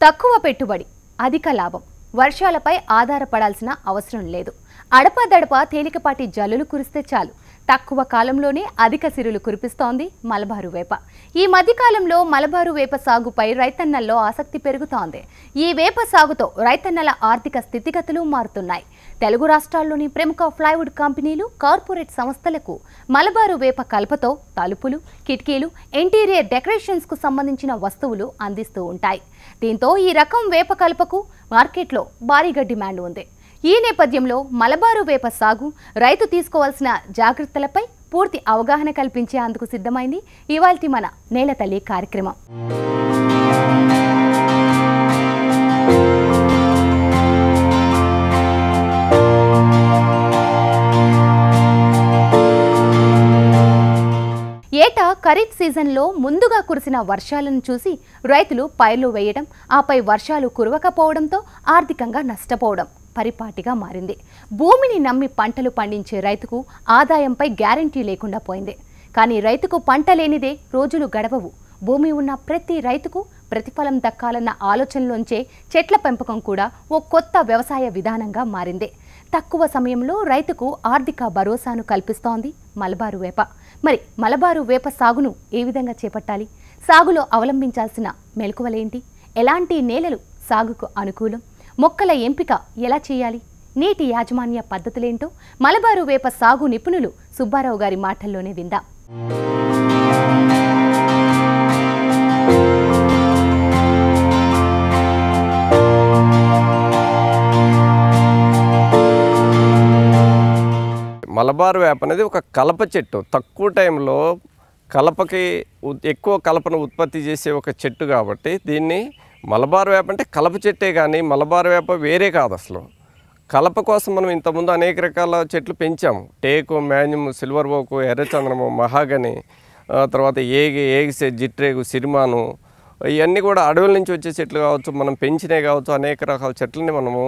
తక్కువ పెట్టుబడి, అధిక లాభం. వర్షాలపై ఆధారపడాల్సిన అవసరం లేదు. అడపదడప తేలికపాటి జల్లులు కురిస్తే చాలు. తక్కువ కాలంలోనే అధిక సిరులు కురిపిస్తోంది మలబారు వేప. ఈ మధ్యకాలంలో మలబారు వేప సాగుపై రైతన్నల్లో ఆసక్తి పెరుగుతోంది. ఈ వేప సాగుతో రైతన్నల ఆర్థిక స్థితిగతులు మారుతున్నాయి. తెలుగు రాష్ట్రాల్లోని ప్రముఖ ప్లైవుడ్ కంపెనీలు, కార్పొరేట్ సంస్థలకు మలబారు వేప కలపతో తలుపులు, కిటికీలు, ఇంటీరియర్ డెకరేషన్స్కు సంబంధించిన వస్తువులు అందిస్తూ ఉంటాయి. దీంతో ఈ రకం వేప కలపకు మార్కెట్లో భారీగా డిమాండ్ ఉంది. ఈ నేపథ్యంలో మలబారు వేప సాగు, రైతు తీసుకోవాల్సిన జాగ్రత్తలపై పూర్తి అవగాహన కల్పించేందుకు సిద్ధమైంది ఇవాల్టి మన నేలతల్లి కార్యక్రమం. ఏటా ఖరీఫ్ సీజన్లో ముందుగా కురిసిన వర్షాలను చూసి రైతులు పైర్లు వేయడం, ఆపై వర్షాలు కురవకపోవడంతో ఆర్థికంగా నష్టపోవడం పరిపాటిగా మారింది. భూమిని నమ్మి పంటలు పండించే రైతుకు ఆదాయంపై గ్యారంటీ లేకుండా పోయింది. కానీ రైతుకు పంట లేనిదే రోజులు గడవవు. భూమి ఉన్న ప్రతి రైతుకు ప్రతిఫలం దక్కాలన్న ఆలోచనలోంచే చెట్ల పెంపకం కూడా ఓ కొత్త వ్యవసాయ విధానంగా మారింది. తక్కువ సమయంలో రైతుకు ఆర్థిక భరోసాను కల్పిస్తోంది మలబారు వేప. మరి మలబారు వేప సాగును ఏ విధంగా చేపట్టాలి? సాగులో అవలంబించాల్సిన మెలకువలేంటి? ఎలాంటి నేలలు సాగుకు అనుకూలం? మొక్కల ఎంపిక ఎలా చేయాలి? నీటి యాజమాన్య పద్ధతులేంటో మలబారు వేప సాగు నిపుణులు సుబ్బారావు గారి మాటల్లోనే విందాం. మలబారు వేప అనేది ఒక కలప చెట్టు. తక్కువ టైంలో కలపకి ఎక్కువ కలపను ఉత్పత్తి చేసే ఒక చెట్టు కాబట్టి దీన్ని మలబారు వేప అంటే కలప చెట్టే, కానీ మలబారు వేప వేరే కాదు. అసలు కలప కోసం మనం ఇంతకుముందు అనేక రకాల చెట్లు పెంచాము. టేకు, మ్యాన్యము, సిల్వర్ ఓకు, ఎర్రచందనము, మహాగని, తర్వాత ఏగిసే, జిట్రేగు, సిరిమాను, ఇవన్నీ కూడా అడవుల నుంచి వచ్చే చెట్లు కావచ్చు, మనం పెంచినవి కావచ్చు. అనేక రకాల చెట్లని మనము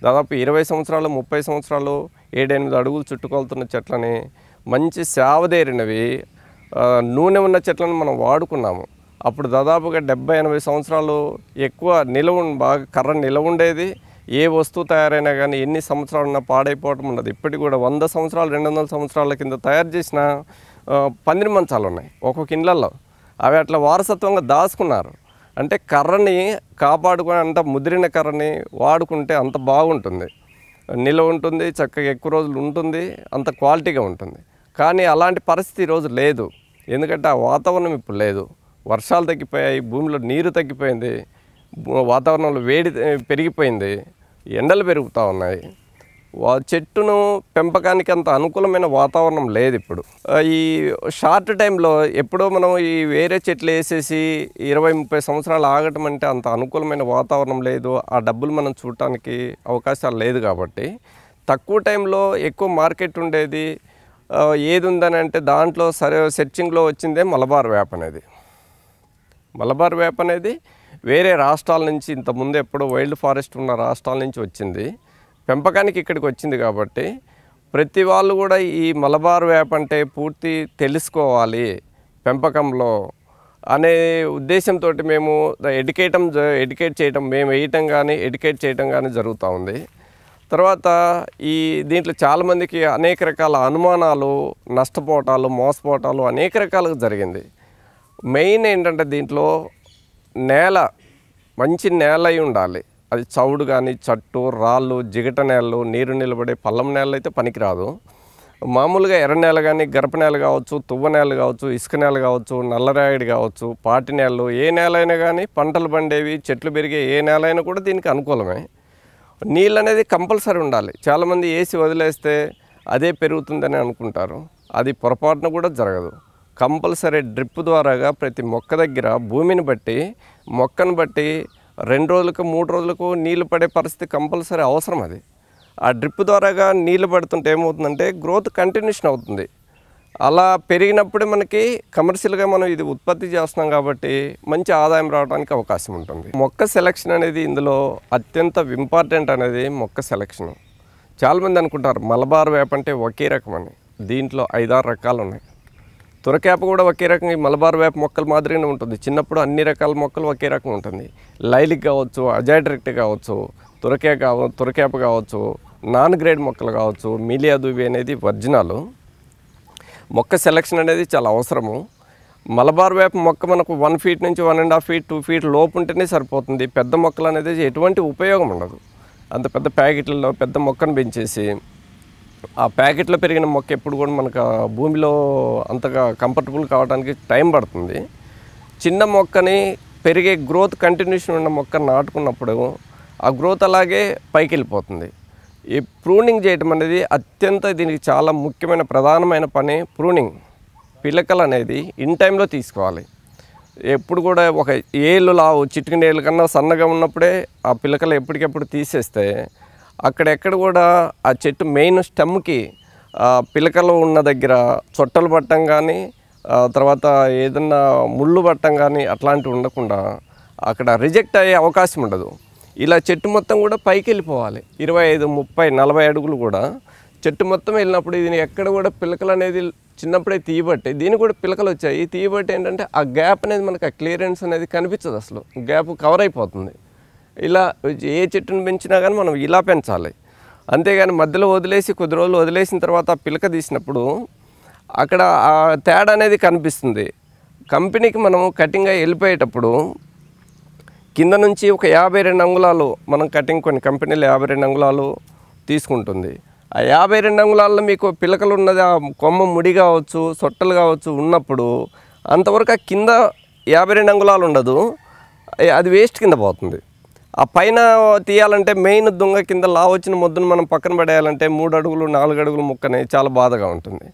దాదాపు 20 సంవత్సరాలు, 30 సంవత్సరాలు, 7-8 అడుగులు చుట్టుకొలుతున్న చెట్లని, మంచి సేవదేరినవి, నూనె ఉన్న చెట్లను మనం వాడుకున్నాము. అప్పుడు దాదాపుగా 70-80 సంవత్సరాలు ఎక్కువ బాగా కర్ర నిలవ ఉండేది. ఏ వస్తువు తయారైనా కానీ ఎన్ని సంవత్సరాలున్నా పాడైపోవటం ఉండదు. ఇప్పటికి కూడా 100 సంవత్సరాలు, 200 సంవత్సరాల కింద తయారు చేసిన పందిరి మంచాలు ఉన్నాయి ఒక్కొక్క ఇళ్ళల్లో. అవి అట్లా వారసత్వంగా దాచుకున్నారు. అంటే కర్రని కాపాడుకొని, అంత ముదిరిన కర్రని వాడుకుంటే అంత బాగుంటుంది, నిలవ ఉంటుంది, చక్కగా ఎక్కువ రోజులు ఉంటుంది, అంత క్వాలిటీగా ఉంటుంది. కానీ అలాంటి పరిస్థితి ఈరోజు లేదు. ఎందుకంటే ఆ వాతావరణం ఇప్పుడు లేదు. వర్షాలు తగ్గిపోయాయి, భూమిలో నీరు తగ్గిపోయింది, వాతావరణంలో వేడి పెరిగిపోయింది, ఎండలు పెరుగుతూ ఉన్నాయి. చెట్టును పెంపకానికి అంత అనుకూలమైన వాతావరణం లేదు ఇప్పుడు. ఈ షార్ట్ టైంలో ఎప్పుడో మనం ఈ వేరే చెట్లు వేసేసి 20-30 సంవత్సరాలు ఆగటం అంటే అంత అనుకూలమైన వాతావరణం లేదు. ఆ డబ్బులు మనం చూడటానికి అవకాశాలు లేదు. కాబట్టి తక్కువ టైంలో ఎక్కువ మార్కెట్ ఉండేది ఏది ఉందని అంటే దాంట్లో సెర్చింగ్లో వచ్చిందే మలబారు వేప అనేది. మలబారు వేప అనేది వేరే రాష్ట్రాల నుంచి, ఇంతకుముందు ఎప్పుడో వైల్డ్ ఫారెస్ట్ ఉన్న రాష్ట్రాల నుంచి వచ్చింది, పెంపకానికి ఇక్కడికి వచ్చింది. కాబట్టి ప్రతి వాళ్ళు కూడా ఈ మలబారు వేప అంటే పూర్తి తెలుసుకోవాలి పెంపకంలో అనే ఉద్దేశంతో మేము ఎడ్యుకేట్ చేయటం, మేము వేయటం కానీ ఎడ్యుకేట్ చేయటం కానీ జరుగుతూ ఉంది. తర్వాత దీంట్లో చాలామందికి అనేక రకాల అనుమానాలు, నష్టపోవటాలు, మోసపోవటాలు అనేక రకాలుగా జరిగింది. మెయిన్ ఏంటంటే దీంట్లో నేల మంచి నేల అయి ఉండాలి. అది చౌడు కానీ, చట్టు, రాళ్ళు, జిగట నేలలు, నీరు నిలబడే పల్లం నేలలు అయితే పనికిరాదు. మామూలుగా ఎర్ర నేల కానీ, గరప నేల కావచ్చు, తువ్వ నేల కావచ్చు, ఇసుక నేల కావచ్చు, నల్లరాయుడు కావచ్చు, పాటి నేలలు, ఏ నేల అయినా కానీ పంటలు పండేవి, చెట్లు పెరిగే ఏ నేల అయినా కూడా దీనికి అనుకూలమే. నీళ్ళు అనేది కంపల్సరీ ఉండాలి. చాలామంది వేసి వదిలేస్తే అదే పెరుగుతుందని అనుకుంటారు. అది పొరపాటున కూడా జరగదు. కంపల్సరీ డ్రిప్ ద్వారాగా ప్రతి మొక్క దగ్గర భూమిని బట్టి, మొక్కను బట్టి 2 రోజులకు 3 రోజులకు నీళ్లు పడే పరిస్థితి కంపల్సరీ అవసరం. అది ఆ డ్రిప్ ద్వారాగా నీళ్లు పడుతుంటే ఏమవుతుందంటే గ్రోత్ కంటిన్యూషన్ అవుతుంది. అలా పెరిగినప్పుడే మనకి కమర్షియల్గా మనం ఇది ఉత్పత్తి చేస్తున్నాం కాబట్టి మంచి ఆదాయం రావడానికి అవకాశం ఉంటుంది. మొక్క సెలక్షన్ అనేది ఇందులో అత్యంత ఇంపార్టెంట్ అనేది మొక్క సెలక్షన్. చాలామంది అనుకుంటారు మలబారు వేప అంటే ఒకే రకం అని. దీంట్లో 5-6 రకాలు ఉన్నాయి. తురకేప కూడా ఒకే రకంగా ఈ మలబార్ వేప మొక్కల మాదిరిగానే ఉంటుంది. చిన్నప్పుడు అన్ని రకాల మొక్కలు ఒకే రకంగా ఉంటుంది. లైలిక్ కావచ్చు, అజాడిరెక్ట్ కావచ్చు, తురకేప కావచ్చు, నాన్ గ్రేడ్ మొక్కలు కావచ్చు, మీలియా దూబి అనేది ఒరిజినల్. మొక్క సెలక్షన్ అనేది చాలా అవసరము. మలబార్ వేప మొక్క మనకు 1 ఫీట్ నుంచి 1.5 ఫీట్ 2 ఫీట్ లోపు ఉంటేనే సరిపోతుంది. పెద్ద మొక్కలు అనేది ఎటువంటి ఉపయోగం ఉండదు. అంత పెద్ద ప్యాకెట్లలో పెద్ద మొక్కను పెంచేసి ఆ ప్యాకెట్లో పెరిగిన మొక్క ఎప్పుడు కూడా మనకు భూమిలో అంతగా కంఫర్టబుల్ కావడానికి టైం పడుతుంది. చిన్న మొక్కని పెరిగే గ్రోత్ కంటిన్యూషన్ ఉన్న మొక్క నాటుకున్నప్పుడు ఆ గ్రోత్ అలాగే పైకి వెళ్ళిపోతుంది. ఈ ప్రూనింగ్ చేయటం అనేది అత్యంత దీనికి చాలా ముఖ్యమైన ప్రధానమైన పని. ప్రూనింగ్ పిలకలు అనేది ఇన్ టైంలో తీసుకోవాలి. ఎప్పుడు కూడా ఒక ఏళ్ళు లావు చిటికినేళ్ళ కన్నా సన్నగా ఉన్నప్పుడే ఆ పిలకలు ఎప్పటికెప్పుడు తీసేస్తే అక్కడెక్కడ కూడా ఆ చెట్టు మెయిన్ స్టెమ్కి పిలకలు ఉన్న దగ్గర చొట్టలు పట్టడం కానీ తర్వాత ఏదన్నా ముళ్ళు పట్టడం కానీ అట్లాంటివి ఉండకుండా అక్కడ రిజెక్ట్ అయ్యే అవకాశం ఉండదు. ఇలా చెట్టు మొత్తం కూడా పైకి వెళ్ళిపోవాలి. 25, 30, 40 అడుగులు కూడా చెట్టు మొత్తం వెళ్ళినప్పుడు దీని ఎక్కడ కూడా పిలకలు అనేది చిన్నప్పుడే తీయబట్టి దీనికి కూడా పిలకలు వచ్చాయి. తీయబట్టి ఏంటంటే ఆ గ్యాప్ అనేది మనకు ఆ క్లియరెన్స్ అనేది కనిపించదు. అసలు గ్యాప్ కవర్ అయిపోతుంది. ఇలా ఏ చెట్టును పెంచినా కానీ మనం ఇలా పెంచాలి. అంతేగాని మధ్యలో వదిలేసి కొద్ది రోజులు వదిలేసిన తర్వాత ఆ పిలక తీసినప్పుడు అక్కడ ఆ తేడా అనేది కనిపిస్తుంది. కంపెనీకి మనం కటింగ్గా వెళ్ళిపోయేటప్పుడు కింద నుంచి ఒక 52 అంగుళాలు మనం కటింగ్ కొన్ని కంపెనీలు 52 అంగుళాలు తీసుకుంటుంది. ఆ 52 అంగుళాల్లో మీకు పిలకలు ఉన్నది ఆ కొమ్మ ముడి కావచ్చు, సొట్టలు కావచ్చు ఉన్నప్పుడు అంతవరకు ఆ కింద 52 అంగుళాలు ఉండదు. అది వేస్ట్ కింద పోతుంది. ఆ పైన తీయాలంటే మెయిన్ దుంగ కింద వచ్చిన మొద్దును మనం పక్కన పడేయాలంటే 3 అడుగులు 4 అడుగులు ముక్కనే చాలా బాధగా ఉంటుంది.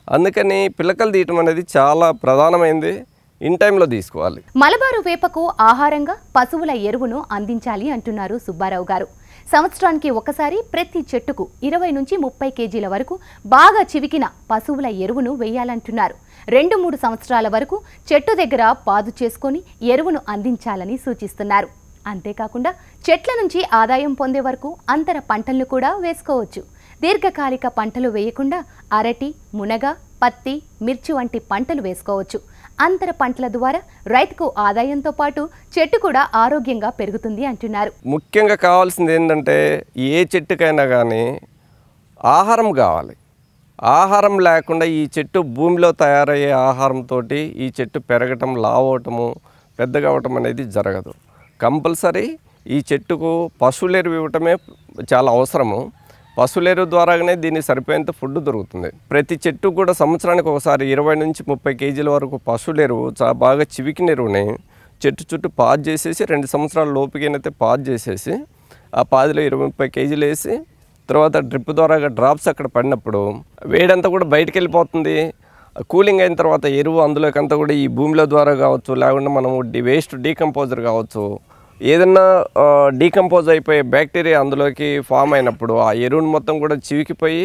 అందుకని పిలకలు తీయటం అనేది చాలా ప్రధానమైనది. ఇన్ టైంలో తీసుకోవాలి. మలబారు వేపకు ఆహారంగా పశువుల ఎరువును అందించాలి అంటున్నారు సుబ్బారావు గారు. సంవత్సరానికి ఒకసారి ప్రతి చెట్టుకు 20 నుంచి 30 కేజీల వరకు బాగా చివికిన పశువుల ఎరువును వేయాలంటున్నారు. 2-3 సంవత్సరాల వరకు చెట్టు దగ్గర పాదు చేసుకొని ఎరువును అందించాలని సూచిస్తున్నారు. అంతేకాకుండా చెట్ల నుంచి ఆదాయం పొందే వరకు అంతర పంటలను కూడా వేసుకోవచ్చు. దీర్ఘకాలిక పంటలు వేయకుండా అరటి, మునగ, పత్తి, మిర్చి వంటి పంటలు వేసుకోవచ్చు. అంతర పంటల ద్వారా రైతుకు ఆదాయంతో పాటు చెట్టు కూడా ఆరోగ్యంగా పెరుగుతుంది అంటున్నారు. ముఖ్యంగా కావాల్సింది ఏంటంటే ఏ చెట్టుకైనా కానీ ఆహారం కావాలి. ఆహారం లేకుండా ఈ చెట్టు భూమిలో తయారయ్యే ఆహారంతో ఈ చెట్టు పెరగటం, లావటము, పెద్దగా అవటం అనేది జరగదు. కంపల్సరీ ఈ చెట్టుకు పశువుల ఎరువు ఇవ్వటమే చాలా అవసరము. పశువుల ఎరువు ద్వారానే దీనికి సరిపోయేంత ఫుడ్ దొరుకుతుంది. ప్రతి చెట్టు కూడా సంవత్సరానికి ఒకసారి 20 నుంచి 30 కేజీల వరకు పశువుల ఎరువు బాగా చివికిన ఎరువుని చెట్టు చుట్టూ పాదు చేసేసి 2 సంవత్సరాల లోపుకైతే పాదు చేసేసి ఆ పాదిలో 20-30 కేజీలు వేసి తర్వాత డ్రిప్ ద్వారా డ్రాప్స్ అక్కడ పడినప్పుడు వేడంతా కూడా బయటకు వెళ్ళిపోతుంది. కూలింగ్ అయిన తర్వాత ఎరువు అందులోకంతా కూడా ఈ భూమిలో ద్వారా కావచ్చు, లేకుండా మనము వేస్ట్ డీకంపోజర్ కావచ్చు, ఏదన్నా డీకంపోజ్ అయిపోయే బ్యాక్టీరియా అందులోకి ఫామ్ అయినప్పుడు ఆ ఎరువును మొత్తం కూడా చివికిపోయి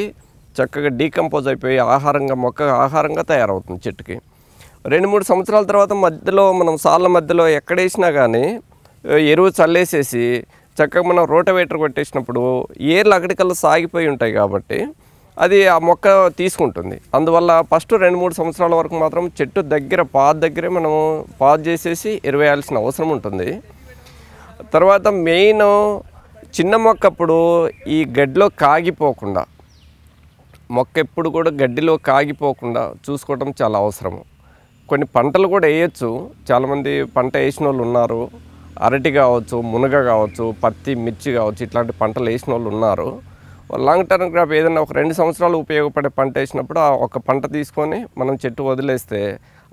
చక్కగా డీకంపోజ్ అయిపోయి ఆహారంగా మొక్క ఆహారంగా తయారవుతుంది చెట్టుకి. 2-3 సంవత్సరాల తర్వాత మధ్యలో మనం సాళ్ళ మధ్యలో ఎక్కడేసినా కానీ ఎరువు చల్లేసేసి చక్కగా మనం రోటవేటర్ కొట్టేసినప్పుడు ఏర్లు అక్కడికల్లా సాగిపోయి ఉంటాయి కాబట్టి అది ఆ మొక్క తీసుకుంటుంది. అందువల్ల ఫస్ట్ 2-3 సంవత్సరాల వరకు మాత్రం చెట్టు దగ్గర పాదు దగ్గరే మనం పాదు చేసేసి ఎరువు వేయాల్సిన అవసరం ఉంటుంది. తర్వాత మెయిన్ చిన్న మొక్క అప్పుడు ఈ గడ్డిలో కాగిపోకుండా మొక్క ఎప్పుడు కూడా గడ్డిలో కాగిపోకుండా చూసుకోవడం చాలా అవసరము. కొన్ని పంటలు కూడా వేయచ్చు. చాలామంది పంట వేసిన వాళ్ళు ఉన్నారు. అరటి కావచ్చు, మునగ కావచ్చు, పత్తి, మిర్చి కావచ్చు, ఇట్లాంటి పంటలు వేసిన వాళ్ళు ఉన్నారు. లాంగ్ టర్మ్ క్రాప్ ఏదైనా ఒక 2 సంవత్సరాలు ఉపయోగపడే పంట వేసినప్పుడు ఆ ఒక పంట తీసుకొని మనం చెట్టు వదిలేస్తే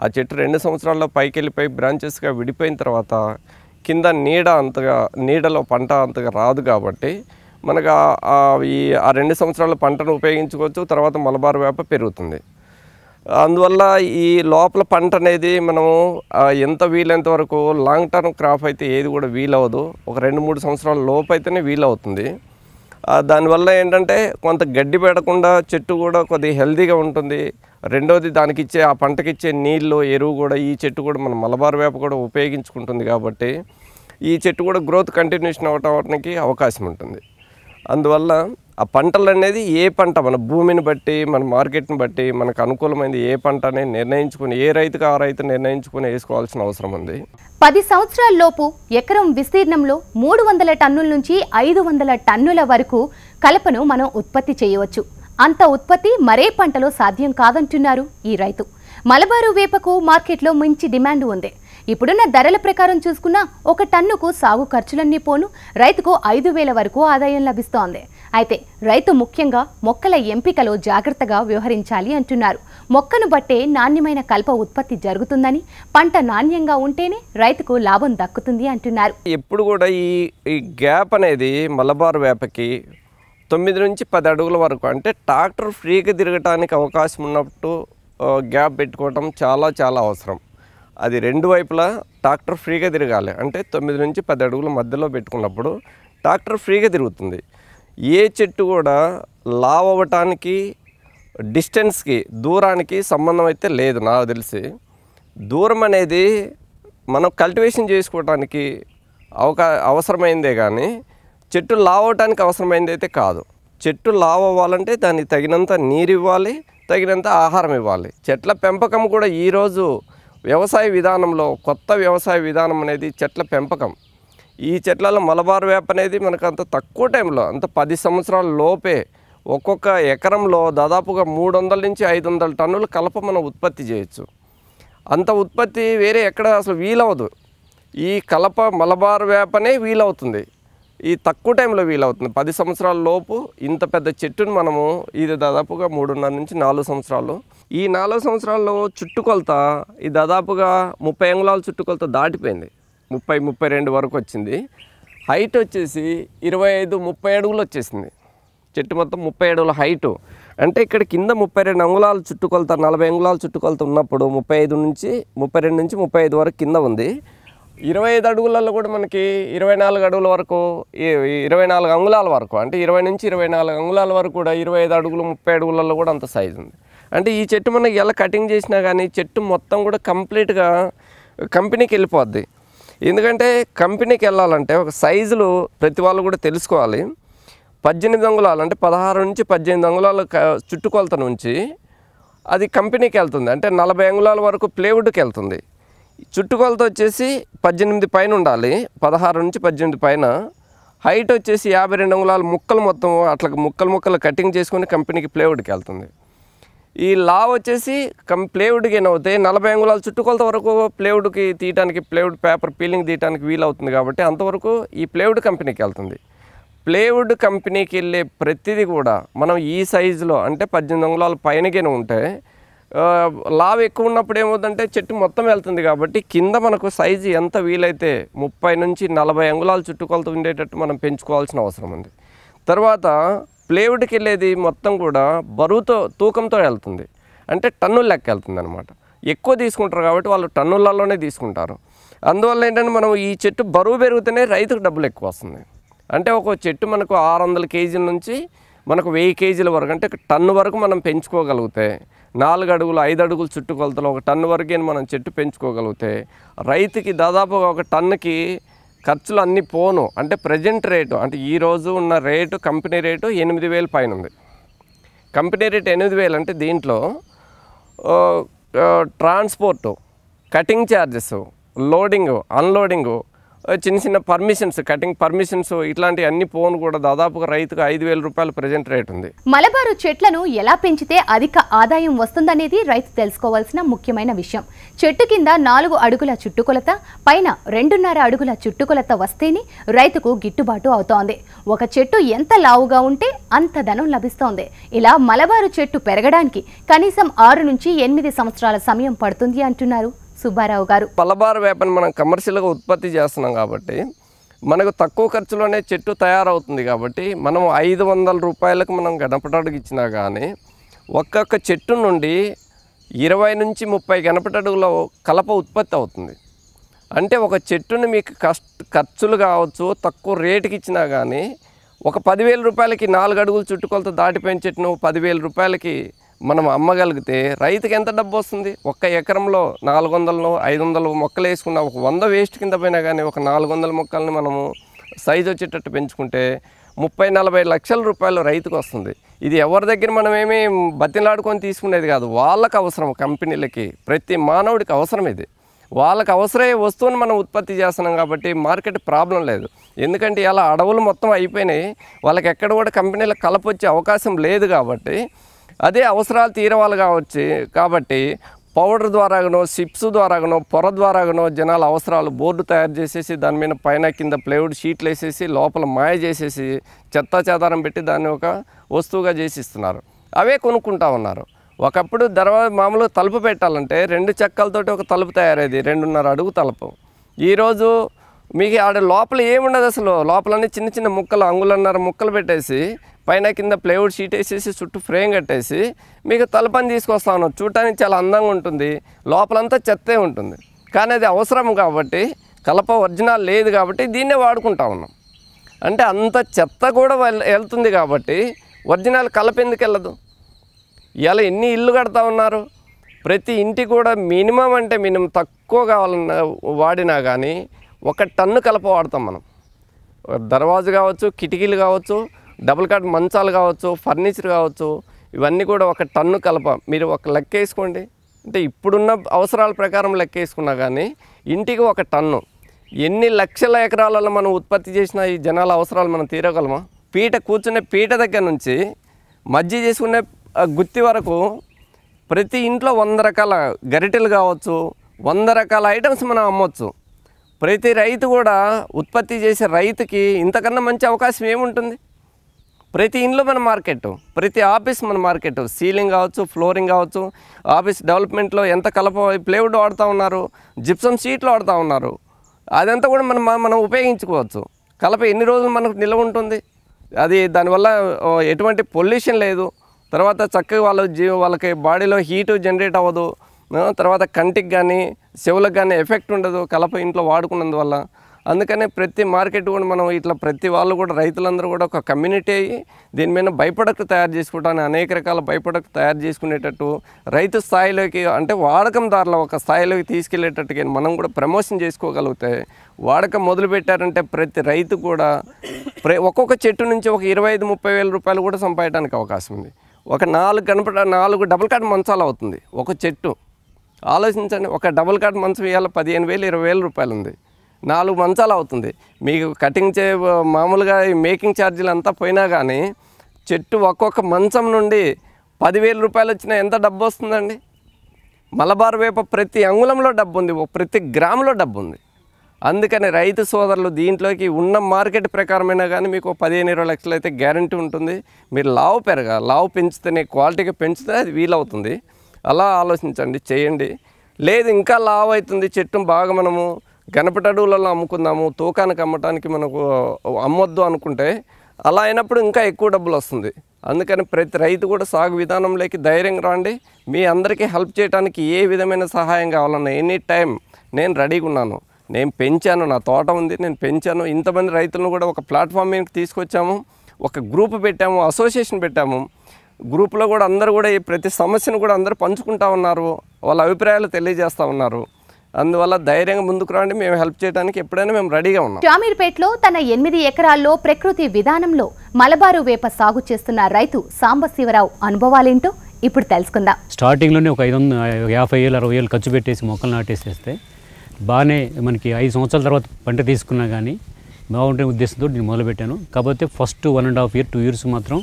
ఆ చెట్టు 2 సంవత్సరాల్లో పైకి వెళ్ళిపోయి బ్రాంచెస్గా విడిపోయిన తర్వాత కింద నీడలో పంట అంతగా రాదు కాబట్టి మనకు ఈ 2 సంవత్సరాల పంటను ఉపయోగించుకోవచ్చు. తర్వాత మలబార్ వేప పెరుగుతుంది. అందువల్ల ఈ లోపల పంట అనేది మనము ఎంత వీలైనంత వరకు లాంగ్ టర్మ్ క్రాప్ అయితే ఏది కూడా వీలవదు. ఒక 2-3 సంవత్సరాల లోపు అయితేనే వీలవుతుంది. దానివల్ల ఏంటంటే కొంత గడ్డి పెడకుండా చెట్టు కూడా కొద్దిగా హెల్తీగా ఉంటుంది. రెండోది దానికి ఇచ్చే ఆ పంటకి ఇచ్చే నీళ్ళు, ఎరువు కూడా ఈ చెట్టు కూడా మన మలబార్ వేప కూడా ఉపయోగించుకుంటుంది కాబట్టి ఈ చెట్టు కూడా గ్రోత్ కంటిన్యూషన్ అవటానికి అవకాశం ఉంటుంది. అందువల్ల ఆ పంటలు అనేది ఏ పంట మన భూమిని బట్టి మన మార్కెట్ని బట్టి మనకు అనుకూలమైనది ఏ పంట అనేది నిర్ణయించుకుని ఏ రైతుకు ఆ రైతు నిర్ణయించుకుని వేసుకోవాల్సిన అవసరం ఉంది. 10 సంవత్సరాల లోపు ఎకరం విస్తీర్ణంలో 300 టన్నుల నుంచి 500 టన్నుల వరకు కలపను మనం ఉత్పత్తి చేయవచ్చు. అంత ఉత్పత్తి మరే పంటలో సాధ్యం కాదంటున్నారు ఈ రైతు. మలబారు వేపకు మార్కెట్లో మంచి డిమాండ్ ఉంది. ఇప్పుడున్న ధరల ప్రకారం చూసుకున్నా ఒక టన్నుకు సాగు ఖర్చులన్నీ పోను రైతుకు 5,000 వరకు ఆదాయం లభిస్తోంది. అయితే రైతు ముఖ్యంగా మొక్కల ఎంపికలో జాగ్రత్తగా వ్యవహరించాలి అంటున్నారు. మొక్కను బట్టే నాణ్యమైన కలప ఉత్పత్తి జరుగుతుందని, పంట నాణ్యంగా ఉంటేనే రైతుకు లాభం దక్కుతుంది అంటున్నారు. ఎప్పుడు కూడా ఈ గ్యాప్ అనేది మలబార్ వేపకి 9 నుంచి 10 అడుగుల వరకు అంటే ట్రాక్టర్ ఫ్రీగా తిరగటానికి అవకాశం ఉన్నట్టు గ్యాప్ పెట్టుకోవటం చాలా చాలా అవసరం. అది రెండు వైపులా ట్రాక్టర్ ఫ్రీగా తిరగాలి. అంటే 9 నుంచి 10 అడుగుల మధ్యలో పెట్టుకున్నప్పుడు ట్రాక్టర్ ఫ్రీగా తిరుగుతుంది. ఏ చెట్టు కూడా లావ్ అవ్వటానికి డిస్టెన్స్కి దూరానికి సంబంధం అయితే లేదు. నాకు తెలిసి దూరం అనేది మనం కల్టివేషన్ చేసుకోవటానికి అవసరమైందే కానీ చెట్టు లావ్ అవ్వటానికి అవసరమైంది అయితే కాదు. చెట్టు లావ్ అవ్వాలంటే దానికి తగినంత నీరు ఇవ్వాలి, తగినంత ఆహారం ఇవ్వాలి. చెట్ల పెంపకం కూడా ఈరోజు వ్యవసాయ విధానంలో కొత్త వ్యవసాయ విధానం అనేది చెట్ల పెంపకం. ఈ చెట్లలో మలబార్ వేప అనేది మనకు అంత తక్కువ టైంలో అంత 10 సంవత్సరాల లోపే ఒక్కొక్క ఎకరంలో దాదాపుగా 300 నుంచి 500 టన్నుల కలప మనం ఉత్పత్తి చేయొచ్చు. అంత ఉత్పత్తి వేరే ఎక్కడ అసలు వీలవదు. ఈ కలప మలబార్ వేపనే వీలవుతుంది. ఈ తక్కువ టైంలో వీలవుతుంది. 10 సంవత్సరాల లోపు ఇంత పెద్ద చెట్టును మనము ఇది దాదాపుగా 3.5 నుంచి 4 సంవత్సరాలు. ఈ 4 సంవత్సరాల్లో చుట్టుకొలత ఈ దాదాపుగా 30 అంగుళాల చుట్టుకొలత దాటిపోయింది. 30-32 వరకు వచ్చింది. హైట్ వచ్చేసి 25-30 అడుగులు వచ్చేసింది. చెట్టు మొత్తం 30 అడుగుల హైటు. అంటే ఇక్కడ కింద 32 అంగుళాల చుట్టుకొలత 40 అంగుళాల చుట్టుకొలత ఉన్నప్పుడు 32 నుంచి 35 వరకు కింద ఉంది. 25 అడుగులలో కూడా మనకి 24 అడుగుల వరకు 24 అంగుళాల వరకు అంటే 20 నుంచి 24 అంగుళాల వరకు కూడా 25 అడుగులు 30 అడుగులలో కూడా అంత సైజు ఉంది. అంటే ఈ చెట్టు మనకి ఎలా కటింగ్ చేసినా కానీ చెట్టు మొత్తం కూడా కంప్లీట్గా కంపెనీకి వెళ్ళిపోద్ది. ఎందుకంటే కంపెనీకి వెళ్ళాలంటే ఒక సైజులు ప్రతి వాళ్ళు కూడా తెలుసుకోవాలి. 18 అంగుళాలు అంటే 16 నుంచి 18 అంగుళాల చుట్టుకొలత నుంచి అది కంపెనీకి వెళ్తుంది. అంటే 40 అంగుళాల వరకు ప్లేవుడ్కి వెళ్తుంది. చుట్టుకొలత వచ్చేసి 18 పైన ఉండాలి. 16 నుంచి 18 పైన. హైట్ వచ్చేసి 52 అంగుళాల ముక్కలు మొత్తం అట్లా ముక్కలు కటింగ్ చేసుకొని కంపెనీకి ప్లేవుడ్కి వెళ్తుంది. ఈ లావ్ వచ్చేసి ప్లేవుడ్కి ఏమవుతాయి 40 అంగుళాల చుట్టుకొలత వరకు ప్లేవుడ్కి తీయడానికి ప్లేవుడ్ పేపర్ పీలింగ్ తీయడానికి వీలవుతుంది. కాబట్టి అంతవరకు ఈ ప్లేవుడ్ కంపెనీకి వెళ్తుంది. ప్లేవుడ్ కంపెనీకి వెళ్ళే ప్రతిదీ కూడా మనం ఈ సైజులో అంటే 18 అంగుళాల పైనగానే ఉంటే లావ్ ఎక్కువ ఉన్నప్పుడు ఏమవుతుందంటే చెట్టు మొత్తం వెళ్తుంది. కాబట్టి కింద మనకు సైజు ఎంత వీలైతే 30 నుంచి 40 అంగుళాల చుట్టుకొలత ఉండేటట్టు మనం పెంచుకోవాల్సిన అవసరం ఉంది. తర్వాత ప్లేవుడ్కి వెళ్ళేది మొత్తం కూడా బరువుతో తూకంతో వెళ్తుంది. అంటే టన్నుల లెక్క వెళ్తుంది అనమాట. ఎక్కువ తీసుకుంటారు కాబట్టి వాళ్ళు టన్నులలోనే తీసుకుంటారు. అందువల్ల ఏంటంటే మనం ఈ చెట్టు బరువు పెరిగితేనే రైతుకు డబ్బులు ఎక్కువ వస్తుంది. అంటే ఒక చెట్టు మనకు 600 కేజీల నుంచి మనకు 1000 కేజీల వరకు అంటే టన్ను వరకు మనం పెంచుకోగలిగితే 4 అడుగులు 5 అడుగులు చుట్టుకొలతలో ఒక టన్ను వరకే మనం చెట్టు పెంచుకోగలిగితే రైతుకి దాదాపుగా ఒక టన్నుకి ఖర్చులు అన్నీ పోను. అంటే ప్రజెంట్ రేటు అంటే ఈరోజు ఉన్న రేటు కంపెనీ రేటు 8,000 పైన ఉంది. కంపెనీ రేటు 8,000 అంటే దీంట్లో transport, cutting charges, loading, unloading, చిన్న చిన్న పర్మిషన్స్, కటింగ్ పర్మిషన్స్ ఇట్లాంటివి అన్ని పోను కూడా దాదాపుగా రైతుకు 5,000 రూపాయలు ప్రజెంట్ రేట్ ఉంది. మలబారు చెట్లను ఎలా పెంచితే అధిక ఆదాయం వస్తుందనేది రైతు తెలుసుకోవాల్సిన ముఖ్యమైన విషయం. చెట్టు కింద 4 అడుగుల చుట్టుకొలత, పైన 2.5 అడుగుల చుట్టుకొలత వస్తేనే రైతుకు గిట్టుబాటు అవుతోంది. ఒక చెట్టు ఎంత లావుగా ఉంటే అంత ధనం లభిస్తోంది. ఇలా మలబారు చెట్టు పెరగడానికి కనీసం 6 నుంచి 8 సంవత్సరాల సమయం పడుతుంది అంటున్నారు సుబ్బారావు గారు. మలబార్ వేపని మనం కమర్షియల్గా ఉత్పత్తి చేస్తున్నాం కాబట్టి మనకు తక్కువ ఖర్చులోనే చెట్టు తయారవుతుంది. కాబట్టి మనం 500 రూపాయలకు మనం గణపటడుగు ఇచ్చినా కానీ ఒక్కొక్క చెట్టు నుండి 20 నుంచి 30 గణపటడుగుల కలప ఉత్పత్తి అవుతుంది. అంటే ఒక చెట్టుని మీకు ఖర్చులు కావచ్చు తక్కువ రేటుకి ఇచ్చినా కానీ ఒక 10,000 రూపాయలకి 4 అడుగులు చుట్టుకొలత దాటిపోయిన చెట్టును 10,000 రూపాయలకి మనం అమ్మగలిగితే రైతుకి ఎంత డబ్బు వస్తుంది? ఒక్క ఎకరంలో 400-500 మొక్కలు వేసుకున్న ఒక 100 వేస్ట్ కింద పోయినా కానీ ఒక 400 మొక్కల్ని మనము సైజు వచ్చేటట్టు పెంచుకుంటే 30-40 లక్షల రూపాయలు రైతుకు వస్తుంది. ఇది ఎవరి దగ్గర మనం ఏమీ బతిలాడుకొని తీసుకునేది కాదు, వాళ్ళకు అవసరం. కంపెనీలకి ప్రతి మానవుడికి అవసరం. ఇది వాళ్ళకి అవసరమయ్యే వస్తువుని మనం ఉత్పత్తి చేస్తున్నాం కాబట్టి మార్కెట్ ప్రాబ్లం లేదు. ఎందుకంటే ఇలా అడవులు మొత్తం అయిపోయినాయి, వాళ్ళకి ఎక్కడ కూడా కంపెనీలకు కలపొచ్చే అవకాశం లేదు కాబట్టి అదే అవసరాలు తీరవాలి కాబట్టి పౌడర్ ద్వారాగానో సిప్స్ ద్వారాగానో పొర ద్వారాగానో జనాల అవసరాలు బోర్డు తయారు చేసేసి దాని మీద పైన కింద ప్లైవుడ్ షీట్లు వేసేసి లోపల మాయ చేసేసి చెత్తా చెదారం పెట్టి దాన్ని ఒక వస్తువుగా చేసిస్తున్నారు. అవే కొనుక్కుంటా ఉన్నారు. ఒకప్పుడు మామూలుగా తలుపు పెట్టాలంటే 2 చెక్కలతోటి ఒక తలుపు తయారయ్యేది, 2.5 అడుగు తలుపు. ఈరోజు మీకు ఆడ లోపల ఏముండదు అసలు, లోపలన్నీ చిన్న చిన్న ముక్కలు, అంగుళన్నర ముక్కలు పెట్టేసి పైన కింద ప్లైవుడ్ షీట్ వేసేసి చుట్టూ ఫ్రేమ్ కట్టేసి మీకు తలుపని తీసుకొస్తా ఉన్నాం. చూడటానికి చాలా అందంగా ఉంటుంది, లోపలంతా చెత్తే ఉంటుంది. కానీ అది అవసరం కాబట్టి, కలప ఒరిజినల్ లేదు కాబట్టి దీన్నే వాడుకుంటా ఉన్నాం. అంటే అంత చెత్త కూడా వెళ్తుంది కాబట్టి ఒరిజినల్ కలప ఎందుకు వెళ్ళదు? ఇలా ఎన్ని ఇల్లు కడతా ఉన్నారు, ప్రతి ఇంటి కూడా మినిమం అంటే మినిమం తక్కువ కావాలన్న వాడినా కానీ 1 టన్ను కలప వాడతాం మనం. దర్వాజు కావచ్చు, కిటికీలు కావచ్చు, డబుల్ కాట్ మంచాలు కావచ్చు, ఫర్నిచర్ కావచ్చు, ఇవన్నీ కూడా 1 టన్ను కలప. మీరు ఒక లెక్క వేసుకోండి, అంటే ఇప్పుడున్న అవసరాల ప్రకారం లెక్క వేసుకున్నా కానీ ఇంటికి 1 టన్ను. ఎన్ని లక్షల ఎకరాలలో మనం ఉత్పత్తి చేసిన ఈ జనాల అవసరాలు మనం తీరగలమా? కూర్చునే పీట దగ్గర నుంచి మజ్జి చేసుకునే గుత్తి వరకు ప్రతి ఇంట్లో 100 రకాల గరిటెలు కావచ్చు, 100 రకాల ఐటమ్స్ మనం అమ్మవచ్చు. ప్రతి రైతు కూడా ఉత్పత్తి చేసే రైతుకి ఇంతకన్నా మంచి అవకాశం ఏముంటుంది? ప్రతి ఇంట్లో మన మార్కెట్, ప్రతి ఆఫీస్ మన మార్కెట్. సీలింగ్ కావచ్చు, ఫ్లోరింగ్ కావచ్చు, ఆఫీస్ డెవలప్మెంట్లో ఎంత కలప ప్లైవుడ్ వాడుతూ ఉన్నారు, జిప్సమ్ షీట్లు వాడుతూ ఉన్నారు. అదంతా కూడా మనం ఉపయోగించుకోవచ్చు. కలప ఎన్ని రోజులు మనకు నిల్వ ఉంటుంది? అది దానివల్ల ఎటువంటి పొల్యూషన్ లేదు. తర్వాత చక్కగా వాళ్ళకి బాడీలో హీటు జనరేట్ అవ్వదు. తర్వాత కంటికి కానీ చెవులకు కానీ ఎఫెక్ట్ ఉండదు కలప ఇంట్లో వాడుకున్నందువల్ల. అందుకనే ప్రతి మార్కెట్ కూడా మనం ఇట్లా ప్రతి వాళ్ళు కూడా రైతులందరూ కూడా ఒక కమ్యూనిటీ అయ్యి దీని మీద బై ప్రొడక్ట్ తయారు చేసుకోవడానికి అనేక రకాల బై ప్రొడక్ట్ తయారు చేసుకునేటట్టు రైతు స్థాయిలోకి, అంటే వాడకందారుల ఒక స్థాయిలోకి తీసుకెళ్లేటట్టుగా మనం కూడా ప్రమోషన్ చేసుకోగలిగితే, వాడకం మొదలు పెట్టారంటే ప్రతి రైతు కూడా ఒక్కొక్క చెట్టు నుంచి ఒక 25-30 వేల రూపాయలు కూడా సంపాదించడానికి అవకాశం ఉంది. ఒక 4 డబుల్ కాట్ మంచాలు అవుతుంది ఒక చెట్టు. ఆలోచించండి, ఒక డబుల్ కాట్ మంచం ఇవాళ 15,000-20,000 రూపాయలు ఉంది. 4 మంచాలు అవుతుంది. మీకు కటింగ్ మామూలుగా మేకింగ్ ఛార్జీలు అంతా పోయినా కానీ చెట్టు ఒక్కొక్క మంచం నుండి 10,000 రూపాయలు వచ్చినా ఎంత డబ్బు వస్తుందండి? మలబార్ వేప ప్రతి అంగుళంలో డబ్బు ఉంది, ప్రతి గ్రాములో డబ్బు ఉంది. అందుకని రైతు సోదరులు దీంట్లోకి ఉన్న మార్కెట్ ప్రకారమైనా కానీ మీకు 15-20 లక్షలు అయితే గ్యారంటీ ఉంటుంది. మీరు లావు పెంచితేనే, క్వాలిటీగా పెంచితే అది వీలవుతుంది. అలా ఆలోచించండి, చేయండి. లేదు ఇంకా లావు అవుతుంది చెట్టు బాగా మనము గణపతి అడవులలో అమ్ముకుందాము, తూకానికి అమ్మటానికి మనకు అమ్మొద్దు అనుకుంటే అలా అయినప్పుడు ఇంకా ఎక్కువ డబ్బులు వస్తుంది. అందుకని ప్రతి రైతు కూడా సాగు విధానంలోకి ధైర్యంగా రండి. మీ అందరికీ హెల్ప్ చేయడానికి ఏ విధమైన సహాయం కావాలన్నా ఎనీ టైం నేను రెడీగా ఉన్నాను. నేను పెంచాను, నా తోట ఉంది, నేను పెంచాను. ఇంతమంది రైతులను కూడా ఒక ప్లాట్ఫామ్ మీదకి తీసుకొచ్చాము, ఒక గ్రూప్ పెట్టాము, అసోసియేషన్ పెట్టాము. గ్రూప్లో కూడా అందరూ కూడా ఈ ప్రతి సమస్యను కూడా అందరూ పంచుకుంటా ఉన్నారు, వాళ్ళ అభిప్రాయాలు తెలియజేస్తూ ఉన్నారు. అందువల్ల ధైర్యంగా ముందుకు రండి, మేము హెల్ప్ చేయడానికి ఎప్పుడైనా మేము రెడీగా ఉన్నాం. షామీర్పేటలో తన 8 ఎకరాల్లో ప్రకృతి విధానంలో మలబారు వేప సాగు చేస్తున్న రైతు సాంబశివరావు అనుభవాలేంటో ఇప్పుడు తెలుసుకుందాం. స్టార్టింగ్లోనే ఒక 50,000-60,000 ఖర్చు పెట్టేసి మొక్కలు నాటేసేస్తే బాగానే మనకి 5 సంవత్సరాల తర్వాత పంట తీసుకున్నా కానీ బాగుంటే ఉద్దేశంతో నేను మొదలుపెట్టాను. కాకపోతే ఫస్ట్ 1.5 year 2 years మాత్రం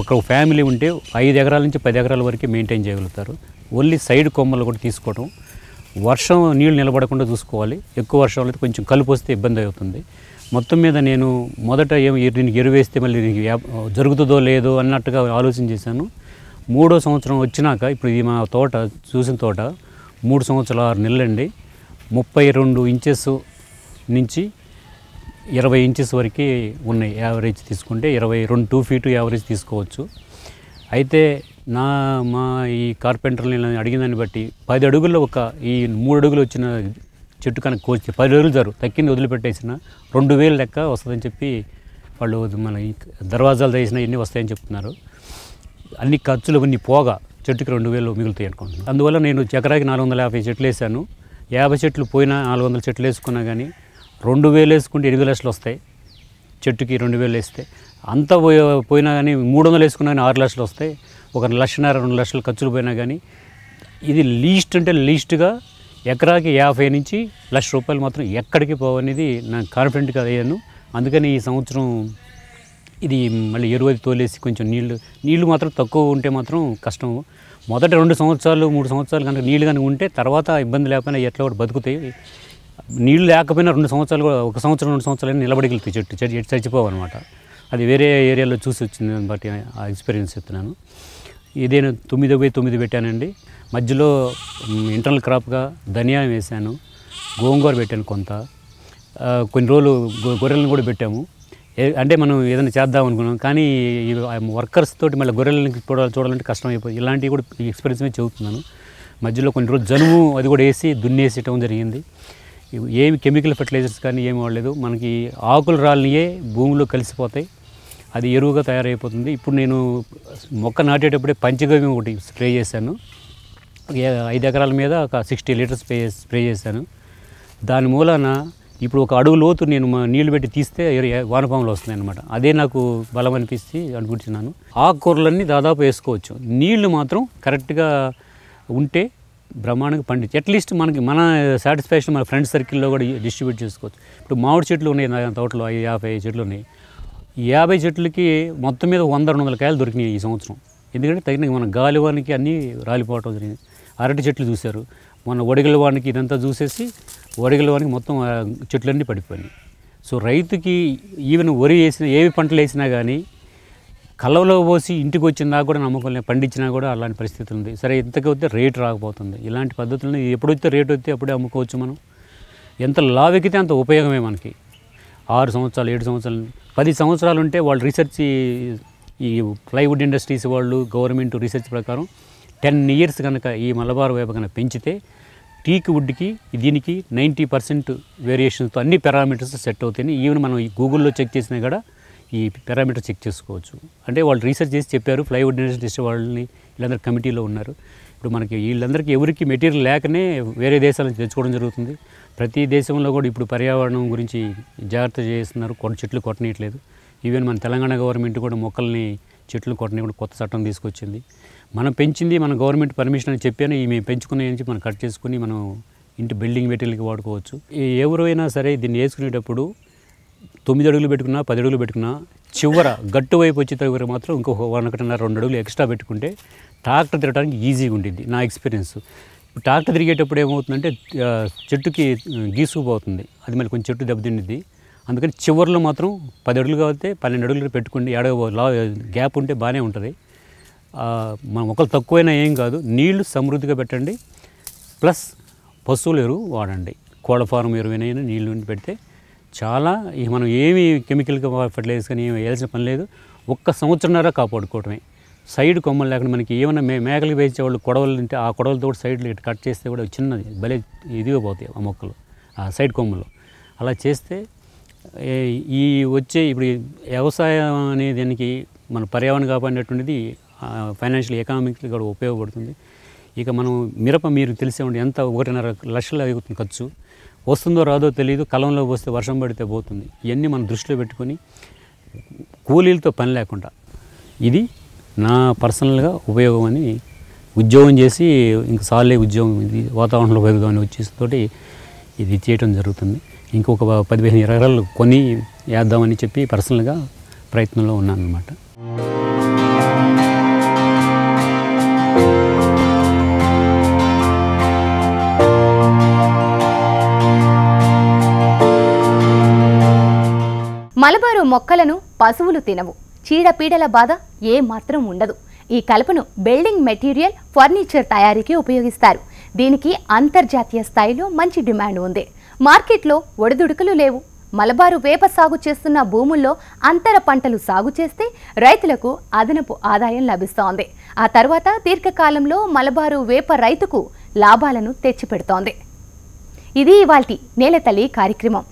ఒక ఫ్యామిలీ ఉంటే 5 ఎకరాల నుంచి 10 ఎకరాల వరకు మెయింటైన్ చేయగలుగుతారు. ఓన్లీ సైడ్ కొమ్మలు కూడా తీసుకోవడం, వర్షం నీళ్ళు నిలబడకుండా చూసుకోవాలి. ఎక్కువ వర్షం అయితే కొంచెం కలుపు వస్తే ఇబ్బంది అవుతుంది. మొత్తం మీద నేను మొదట దీనికి ఎరువు వేస్తే మళ్ళీ దీనికి జరుగుతుందో లేదో అన్నట్టుగా ఆలోచన చేశాను. 3వ సంవత్సరం వచ్చినాక ఇప్పుడు ఇది మా తోట చూసిన తోట 3 సంవత్సరాల 6 నెలలండి. 32 ఇంచెస్ నుంచి 20 ఇంచెస్ వరకు ఉన్నాయి. యావరేజ్ తీసుకుంటే 2 feet యావరేజ్ తీసుకోవచ్చు. అయితే మా ఈ కార్పెంటర్ని అడిగిన దాన్ని బట్టి 10 అడుగుల్లో ఈ 3 అడుగులు వచ్చిన చెట్టు కనుక కోసి 10 అడుగులు తక్కింది వదిలిపెట్టేసిన 2,000 లెక్క వస్తుందని చెప్పి వాళ్ళు మన దర్వాజాలు చేసిన ఇన్ని వస్తాయని చెప్తున్నారు. అన్ని ఖర్చులు ఇవన్నీ పోగా చెట్టుకి 2,000 మిగులుతాయి అనుకుంటున్నాను. అందువల్ల నేను ఎకరాకి 450 చెట్లు వేసాను. 50 చెట్లు పోయినా 400 చెట్లు వేసుకున్నా కానీ 2,000 వేసుకుంటే 8 లక్షలు వస్తాయి. చెట్టుకి 2000 వేస్తే అంతా పోయినా కానీ 300 వేసుకున్నా కానీ 6 లక్షలు వస్తాయి. 1 లక్షన్నర 2 లక్షలు ఖర్చులు పోయినా కానీ ఇది లీస్ట్ అంటే లీస్ట్గా ఎకరాకి 50 నుంచి ₹1,00,000 మాత్రం ఎక్కడికి పోవనేది నాకు కాన్ఫిడెంట్గా అయ్యాను. అందుకని ఈ సంవత్సరం ఇది మళ్ళీ ఎరువు తోలేసి కొంచెం నీళ్లు మాత్రం తక్కువ ఉంటే మాత్రం కష్టం. మొదటి 2 సంవత్సరాలు 3 సంవత్సరాలు కనుక నీళ్లు కనుక ఉంటే తర్వాత ఇబ్బంది లేకపోయినా ఎట్లా కూడా బతుకుతాయి. నీళ్లు లేకపోయినా 2 సంవత్సరాలు కూడా 1 సంవత్సరం 2 సంవత్సరాలు నిలబడగలుగుతాయి చెట్టు చచ్చిపోవన్నమాట. అది వేరే ఏరియాలో చూసి వచ్చింది దాన్ని బట్టి ఆ ఎక్స్పీరియన్స్ చెప్తున్నాను. ఇదే 9/9 పెట్టానండి. మధ్యలో ఇంటర్నల్ క్రాప్గా ధనియా వేశాను, గోంగూర పెట్టాను, కొన్ని రోజులు గొర్రెలను కూడా పెట్టాము. అంటే మనం ఏదైనా చేద్దాం అనుకున్నాం కానీ వర్కర్స్ తోటి మళ్ళీ గొర్రెలని చూడాలంటే కష్టం అయిపోయింది. ఇలాంటివి కూడా ఈ ఎక్స్పీరియన్స్ మీద చెబుతున్నాను. మధ్యలో కొన్ని రోజులు జనుము అది కూడా వేసి దున్నేసేయటం జరిగింది. ఏమి కెమికల్ ఫెర్టిలైజర్స్ కానీ ఏమి వాడలేదు. మనకి ఆకులు రాలినయే భూమిలో కలిసిపోతాయి, అది ఎరువుగా తయారైపోతుంది. ఇప్పుడు నేను మొక్క నాటేటప్పుడే పంచగవ్యం ఒకటి స్ప్రే చేశాను. 5 ఎకరాల మీద ఒక 60 లీటర్స్ స్ప్రే చేశాను. దాని మూలాన ఇప్పుడు 1 అడుగు లోతు నేను నీళ్లు పెట్టి తీస్తే వానపాములు వస్తున్నాయి అన్నమాట. అదే నాకు బలం అనుకుంటున్నాను. ఆకుకూరలన్నీ దాదాపు వేసుకోవచ్చు. నీళ్లు మాత్రం కరెక్ట్గా ఉంటే బ్రహ్మాండంగా పండించి అట్లీస్ట్ మన సాటిస్ఫాక్షన్ మన ఫ్రెండ్స్ సర్కిల్లో కూడా డిస్ట్రిబ్యూట్ చేసుకోవచ్చు. ఇప్పుడు మామిడి చెట్లు ఉన్నాయి నా తోటలో, 50 చెట్లు ఉన్నాయి. 50 చెట్లకి మొత్తం మీద 100-200 కాయలు దొరికినాయి ఈ సంవత్సరం. ఎందుకంటే తగిన మన గాలివానికి అన్నీ రాలిపోవటం జరిగింది. అరటి చెట్లు చూశారు, మొన్న ఒడిగల వానికి ఇదంతా చూసేసి ఒడిగల వానికి మొత్తం చెట్లన్నీ పడిపోయినాయి. సో రైతుకి ఈవెన్ వరి వేసిన ఏవి పంటలు వేసినా కానీ కళ్ళలో పోసి ఇంటికి వచ్చినా కూడా నమ్మకం పండించినా కూడా అలాంటి పరిస్థితి ఉంది. సరే ఇంతకు వస్తే రేటు రాకపోతుంది. ఇలాంటి పద్ధతులను ఎప్పుడైతే రేటు వస్తే అప్పుడే అమ్ముకోవచ్చు. మనం ఎంత లావెక్కితే అంత ఉపయోగమే మనకి. 6 సంవత్సరాలు 7 సంవత్సరాలు 10 సంవత్సరాలు ఉంటే వాళ్ళు రీసెర్చ్ ఈ ప్లైవుడ్ ఇండస్ట్రీస్ వాళ్ళు గవర్నమెంట్ రీసెర్చ్ ప్రకారం 10 ఇయర్స్ కనుక ఈ మలబార్ వేప కనుక పెంచితే టీక్ వుడ్కి దీనికి 90% వేరియేషన్స్తో అన్ని పారామీటర్స్ సెట్ అవుతాయి. ఈవెన్ మనం ఈ గూగుల్లో చెక్ చేసినా కూడా ఈ పారామీటర్ చెక్ చేసుకోవచ్చు. అంటే వాళ్ళు రీసెర్చ్ చేసి చెప్పారు. ప్లైవుడ్ ఇండస్ట్రీస్ వాళ్ళని వీళ్ళందరూ కమిటీలో ఉన్నారు. ఇప్పుడు మనకి వీళ్ళందరికీ ఎవరికి మెటీరియల్ లేకనే వేరే దేశాల నుంచి తెచ్చుకోవడం జరుగుతుంది. ప్రతి దేశంలో కూడా ఇప్పుడు పర్యావరణం గురించి జాగ్రత్త చేస్తున్నారు, చెట్లు కొట్టనీయట్లేదు. ఈవెన్ మన తెలంగాణ గవర్నమెంట్ కూడా మొక్కల్ని చెట్లు కొట్టని కూడా కొత్త చట్టం తీసుకొచ్చింది. మనం పెంచింది మన గవర్నమెంట్ పర్మిషన్ అని చెప్పాను, మేము పెంచుకునే నుంచి మనం కట్ చేసుకుని మనం ఇంటి బిల్డింగ్ మెటీరియల్కి వాడుకోవచ్చు. ఎవరైనా సరే దీన్ని వేసుకునేటప్పుడు 9 అడుగులు పెట్టుకున్నా 10 అడుగులు పెట్టుకున్నా చివర గట్టు వైపు వచ్చే దగ్గర మాత్రం ఇంకో 1.5-2 అడుగులు ఎక్స్ట్రా పెట్టుకుంటే ట్రాక్టర్ తిరగడానికి ఈజీగా ఉంటుంది నా ఎక్స్పీరియన్స్. ట్రాక్టర్ తిరిగేటప్పుడు ఏమవుతుందంటే చెట్టుకి గీసుకుపోతుంది, అది మళ్ళీ కొంచెం చెట్టు దెబ్బతిండిద్ది. అందుకని చివరిలో మాత్రం 10 అడుగులు కాబట్టి 12 అడుగులు పెట్టుకోండి. గ్యాప్ ఉంటే బాగానే ఉంటుంది. మన మొక్కలు తక్కువైనా ఏం కాదు. నీళ్లు సమృద్ధిగా పెట్టండి, ప్లస్ పశువుల ఎరువు వాడండి. కోళ్ళ ఫారం ఎరువునైనా నీళ్ళు పెడితే చాలా మనం ఏమి కెమికల్గా ఫర్టిలైజర్స్ కానీ ఏమి వేయాల్సిన పని లేదు. 1 సంవత్సరంన్నర కాపాడుకోవటమే. సైడ్ కొమ్మలు లేకుండా మనకి ఏమైనా మేకలు వేసే వాళ్ళు కొడవలు తింటే ఆ కొడవలతో కూడా సైడ్లో ఇటు కట్ చేస్తే కూడా చిన్నది భలే ఇదిగా పోతాయి ఆ మొక్కలు, ఆ సైడ్ కొమ్మలు. అలా చేస్తే ఈ వచ్చే ఇప్పుడు వ్యవసాయం అనే దానికి మన పర్యావరణం కాపాడినటువంటిది ఫైనాన్షియల్ ఎకనామిక్గా కూడా ఉపయోగపడుతుంది. ఇక మనం మిరప మీరు తెలిసే ఉండి ఎంత 1.5 లక్షలు అవుతుంది ఖర్చు. వస్తుందో రాదో తెలియదు, కలంలో పోస్తే వర్షం పడితే పోతుంది. ఇవన్నీ మనం దృష్టిలో పెట్టుకొని కూలీలతో పని లేకుండా ఇది నా పర్సనల్గా ఉపయోగం అని ఉద్యోగం చేసి ఇంక సాలే ఉద్యోగం ఇది వాతావరణంలో ఉపయోగం వచ్చేతోటి ఇది చేయడం జరుగుతుంది. ఇంకొక 15-20 ఎకరాలు కొని వేద్దామని చెప్పి పర్సనల్గా ప్రయత్నంలో ఉన్నాను అన్నమాట. మలబారు మొక్కలను పశువులు తినవు, చీడపీడల బాధ ఏ మాత్రం ఉండదు. ఈ కలపను బిల్డింగ్ మెటీరియల్, ఫర్నిచర్ తయారీకి ఉపయోగిస్తారు. దీనికి అంతర్జాతీయ స్థాయిలో మంచి డిమాండ్ ఉంది. మార్కెట్లో ఒడిదుడుకులు లేవు. మలబారు వేప సాగు చేస్తున్న భూముల్లో అంతర పంటలు సాగు చేస్తే రైతులకు అదనపు ఆదాయం లభిస్తోంది. ఆ తర్వాత దీర్ఘకాలంలో మలబారు వేప రైతుకు లాభాలను తెచ్చిపెడుతోంది. ఇది ఇవాల్టి నేలతల్లి కార్యక్రమం.